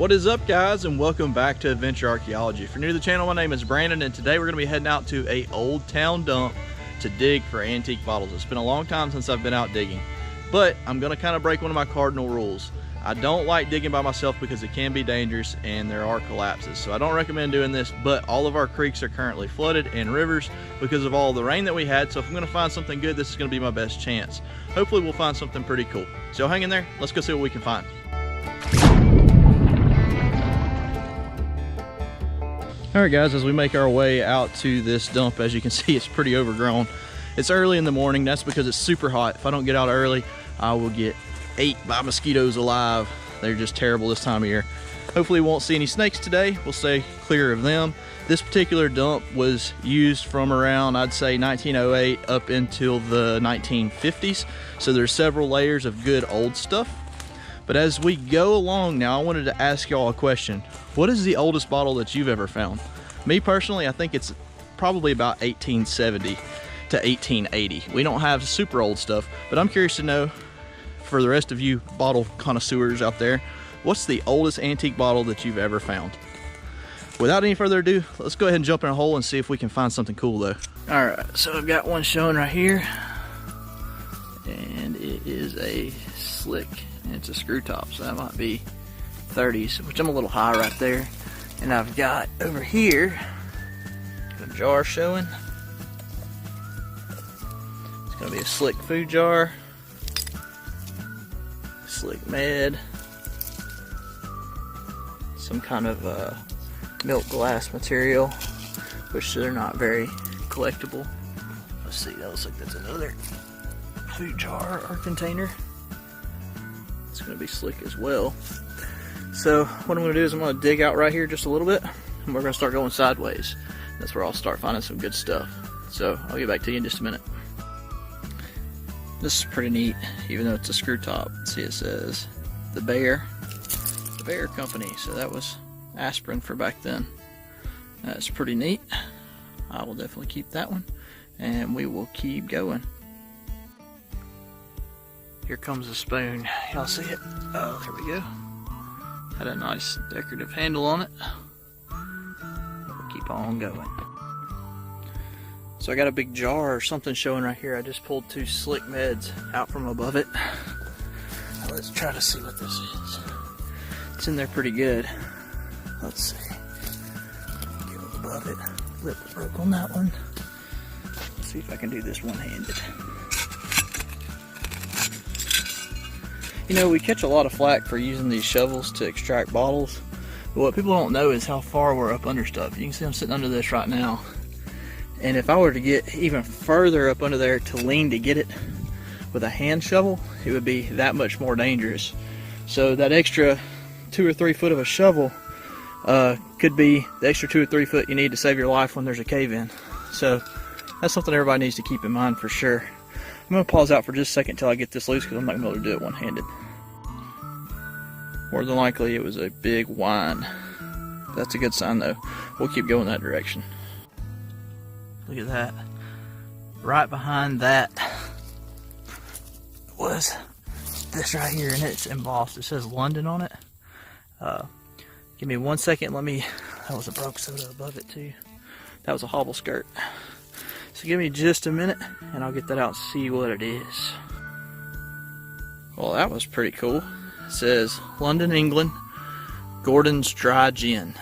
What is up, guys, and welcome back to Adventure Archaeology. If you're new to the channel, my name is Brandon, and today we're going to be heading out to a old town dump to dig for antique bottles. It's been a long time since I've been out digging, but I'm going to kind of break one of my cardinal rules. I don't like digging by myself because it can be dangerous and there are collapses, so I don't recommend doing this. But all of our creeks are currently flooded and rivers because of all the rain that we had, so if I'm going to find something good, this is going to be my best chance. Hopefully we'll find something pretty cool. So hang in there, let's go see what we can find. Alright guys, as we make our way out to this dump, as you can see, it's pretty overgrown. It's early in the morning. That's because it's super hot. If I don't get out early, I will get ate by mosquitoes alive. They're just terrible this time of year. Hopefully we won't see any snakes today. We'll stay clear of them. This particular dump was used from around, I'd say, 1908 up until the 1950s. So there's several layers of good old stuff. But as we go along now, I wanted to ask y'all a question. What is the oldest bottle that you've ever found? Me personally, I think it's probably about 1870 to 1880. We don't have super old stuff, but I'm curious to know, for the rest of you bottle connoisseurs out there, what's the oldest antique bottle that you've ever found? Without any further ado, let's go ahead and jump in a hole and see if we can find something cool though. All right, so I've got one showing right here, and it is a slick. And it's a screw top, so that might be 30s, which I'm a little high right there. And I've got over here a jar showing. It's gonna be a slick food jar, slick med, some kind of milk glass material, which they're not very collectible. Let's see, that looks like that's another food jar or container. It's going to be slick as well. So what I'm going to do is I'm going to dig out right here just a little bit, and we're going to start going sideways. That's where I'll start finding some good stuff. So I'll get back to you in just a minute. This is pretty neat, even though it's a screw top. See, it says the Bear Company. So that was aspirin for back then. That's pretty neat. I will definitely keep that one, and we will keep going. Here comes a spoon. Y'all see it? Oh, there we go. Had a nice decorative handle on it. We'll keep on going. So I got a big jar or something showing right here. I just pulled two slick meds out from above it. Now let's try to see what this is. It's in there pretty good. Let's see. Get above it. Lip broke on that one. Let's see if I can do this one-handed. You know, we catch a lot of flack for using these shovels to extract bottles, but what people don't know is how far we're up under stuff. You can see I'm sitting under this right now, and if I were to get even further up under there to lean to get it with a hand shovel, it would be that much more dangerous. So that extra 2 or 3 foot of a shovel could be the extra 2 or 3 foot you need to save your life when there's a cave-in. So that's something everybody needs to keep in mind for sure. I'm going to pause out for just a second until I get this loose because I'm not going to be able to do it one-handed. More than likely it was a big whine. That's a good sign though. We'll keep going that direction. Look at that. Right behind that was this right here, and it's embossed. It says London on it. Give me 1 second. That was a broke soda above it too. That was a hobble skirt. So give me just a minute and I'll get that out and see what it is. Well, that was pretty cool. It says London, England, Gordon's Dry Gin.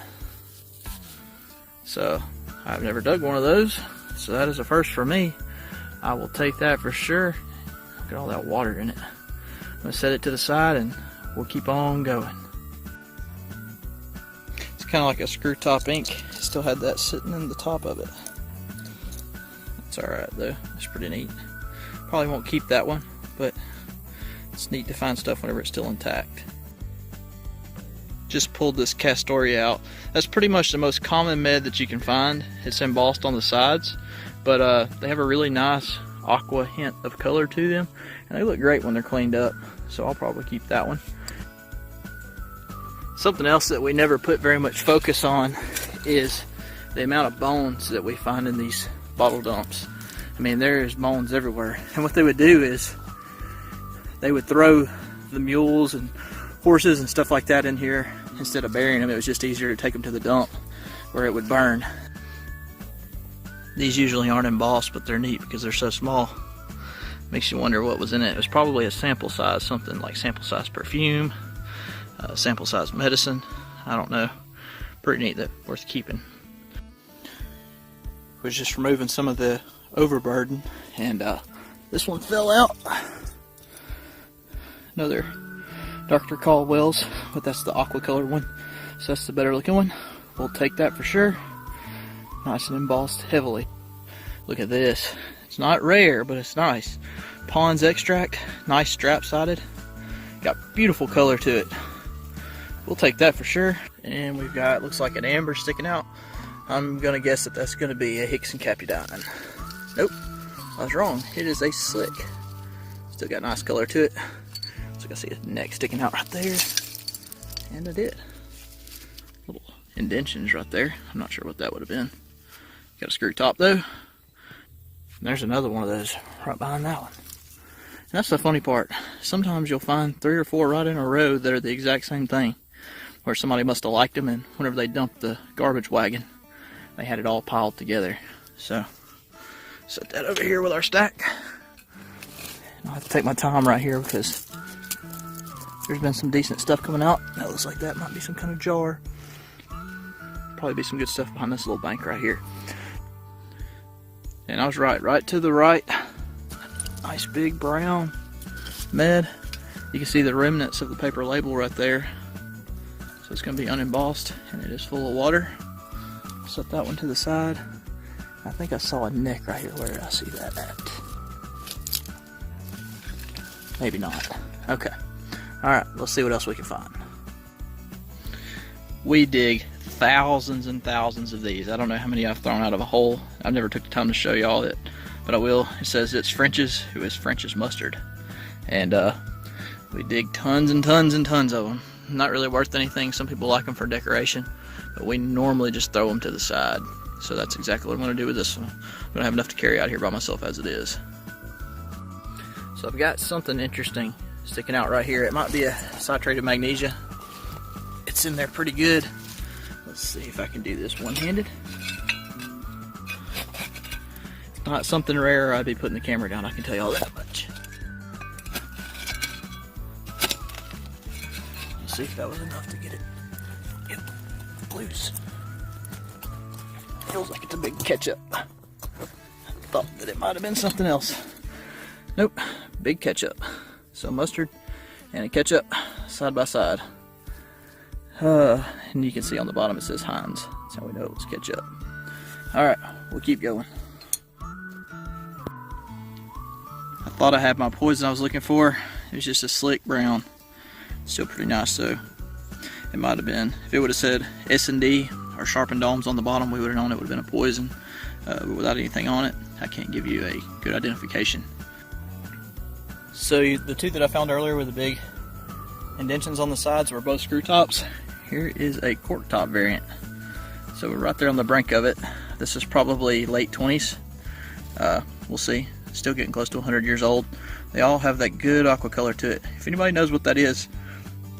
So I've never dug one of those, so that is a first for me. I will take that for sure. Look at all that water in it. I'm going to set it to the side and we'll keep on going. It's kind of like a screw top ink. Still had that sitting in the top of it. Alright though, it's pretty neat. Probably won't keep that one, but it's neat to find stuff whenever it's still intact. Just pulled this Castoria out. That's pretty much the most common med that you can find. It's embossed on the sides, but they have a really nice aqua hint of color to them, and they look great when they're cleaned up, so I'll probably keep that one. Something else that we never put very much focus on is the amount of bones that we find in these bottle dumps. I mean, there's bones everywhere, and what they would do is they would throw the mules and horses and stuff like that in here instead of burying them, it was just easier to take them to the dump where it would burn. These usually aren't embossed, but they're neat because they're so small. Makes you wonder what was in it. It was probably a sample size, something like sample size perfume, sample size medicine. I don't know. Pretty neat, that worth keeping. Was just removing some of the overburden, and this one fell out. Another Dr. Caldwell's, but that's the aqua colored one, so that's the better looking one. We'll take that for sure. Nice and embossed heavily. Look at this. It's not rare, but it's nice. Pond's extract, nice strap sided. Got beautiful color to it. We'll take that for sure. And we've got, looks like an amber sticking out. I'm gonna guess that that's gonna be a Hickson Capudine. Nope, I was wrong. It is a slick. Still got nice color to it. So I can see his neck sticking out right there. And I did. Little indentions right there. I'm not sure what that would have been. Got a screw top though. And there's another one of those right behind that one. And that's the funny part. Sometimes you'll find 3 or 4 right in a row that are the exact same thing, where somebody must have liked them, and whenever they dumped the garbage wagon, they had it all piled together. So, set that over here with our stack. And I'll have to take my time right here because there's been some decent stuff coming out. That looks like that might be some kind of jar. Probably be some good stuff behind this little bank right here. And I was right to the right. Nice big brown med. You can see the remnants of the paper label right there. So it's going to be unembossed, and it is full of water. Set that one to the side. I think I saw a neck right here. Where did I see that at? Maybe not. Okay. Alright, let's see what else we can find. We dig thousands and thousands of these. I don't know how many I've thrown out of a hole. I've never took the time to show y'all it, but I will. It says it's French's, who is French's mustard. And we dig tons and tons and tons of them. Not really worth anything. Some people like them for decoration, but we normally just throw them to the side. So that's exactly what I'm going to do with this one. I don't have enough to carry out here by myself as it is. So I've got something interesting sticking out right here. It might be a citrate of magnesia. It's in there pretty good. Let's see if I can do this one-handed. It's not something rare, I'd be putting the camera down, I can tell you all that much. Let's see if that was enough to get it loose. Feels like it's a big ketchup. I thought that it might have been something else. Nope, big ketchup. So mustard and a ketchup side by side. And you can see on the bottom it says Heinz. That's how we know it was ketchup. Alright, we'll keep going. I thought I had my poison I was looking for. It was just a slick brown. Still pretty nice though. It might have been. If it would have said S&D or sharpened domes on the bottom, we would have known it would have been a poison. But without anything on it, I can't give you a good identification. So the two that I found earlier with the big indentions on the sides were both screw tops. Here is a cork top variant. So we're right there on the brink of it. This is probably late 20s. We'll see. Still getting close to 100 years old. They all have that good aqua color to it. If anybody knows what that is,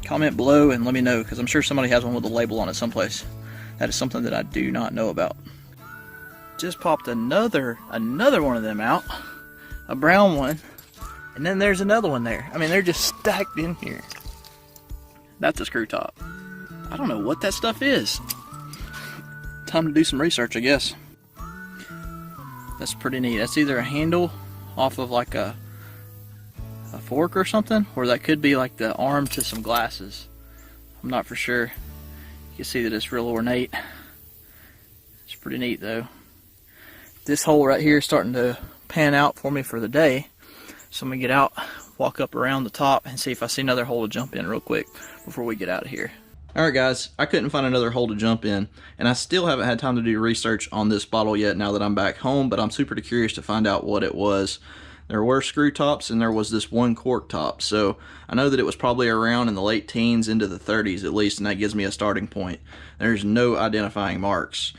comment below and let me know, because I'm sure somebody has one with a label on it someplace. That is something that I do not know about. Just popped another one of them out. A brown one. And then there's another one there. I mean, they're just stacked in here. That's a screw top. I don't know what that stuff is. Time to do some research, I guess. That's pretty neat. That's either a handle off of like a fork or something, or that could be like the arm to some glasses. I'm not for sure. You can see that it's real ornate. It's pretty neat though. This hole right here is starting to pan out for me for the day. So I'm gonna get out, walk up around the top, and see if I see another hole to jump in real quick before we get out of here. Alright guys, I couldn't find another hole to jump in, and I still haven't had time to do research on this bottle yet now that I'm back home, but I'm super curious to find out what it was. There were screw tops and there was this one cork top, so I know that it was probably around in the late teens into the 30s at least, and that gives me a starting point. There's no identifying marks.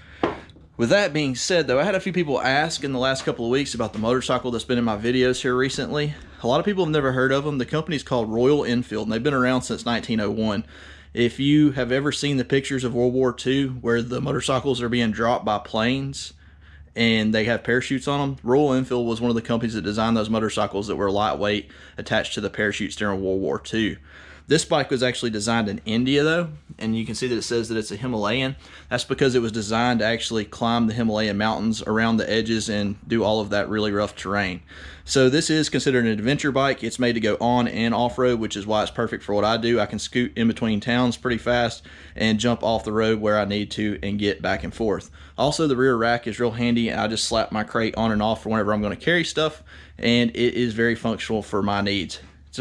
With that being said though, I had a few people ask in the last couple of weeks about the motorcycle that's been in my videos here recently. A lot of people have never heard of them. The company's called Royal Enfield, and they've been around since 1901. If you have ever seen the pictures of World War II where the motorcycles are being dropped by planes and they have parachutes on them, Royal Enfield was one of the companies that designed those motorcycles that were lightweight, attached to the parachutes during World War II. This bike was actually designed in India though, and you can see that it says that it's a Himalayan. That's because it was designed to actually climb the Himalayan mountains around the edges and do all of that really rough terrain. So this is considered an adventure bike. It's made to go on and off-road, which is why it's perfect for what I do. I can scoot in between towns pretty fast and jump off the road where I need to and get back and forth. Also, the rear rack is real handy. I just slap my crate on and off for whenever I'm going to carry stuff, and it is very functional for my needs. It's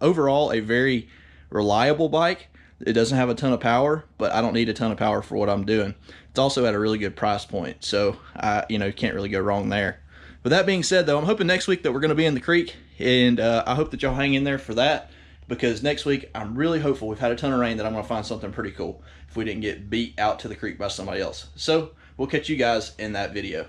overall a very reliable bike. It doesn't have a ton of power, but I don't need a ton of power for what I'm doing. It's also at a really good price point, so I can't really go wrong there. With that being said though, I'm hoping next week that we're going to be in the creek, and I hope that y'all hang in there for that, because next week I'm really hopeful. We've had a ton of rain that I'm going to find something pretty cool if we didn't get beat out to the creek by somebody else. So we'll catch you guys in that video.